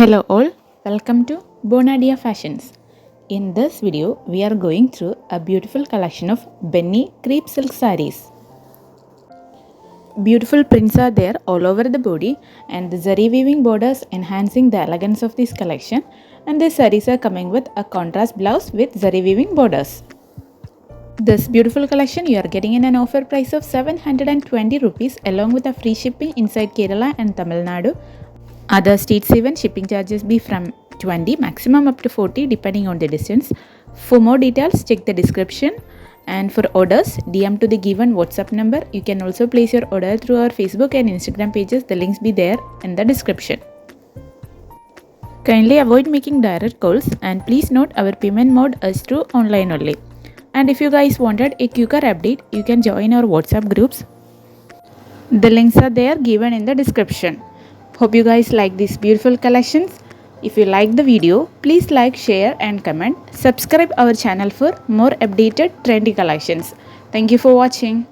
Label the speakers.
Speaker 1: Hello all, welcome to bonadeafashions. In this video, we are going through a beautiful collection of Benny crepe silk sarees. Beautiful prints are there all over the body and the zari weaving borders enhancing the elegance of this collection, and these sarees are coming with a contrast blouse with zari weaving borders. This beautiful collection you are getting in an offer price of 720 rupees along with a free shipping inside Kerala and Tamil Nadu. Other states even shipping charges be from 20 maximum up to 40 depending on the distance. For more details check the description, and for orders DM to the given WhatsApp number. You can also place your order through our Facebook and Instagram pages. The links be there in the description. Kindly avoid making direct calls and please note our payment mode is through online only. And if you guys wanted a quicker update, you can join our WhatsApp groups. The links are there given in the description. Hope you guys like these beautiful collections. If you like the video, please like, share and comment. Subscribe our channel for more updated trendy collections. Thank you for watching.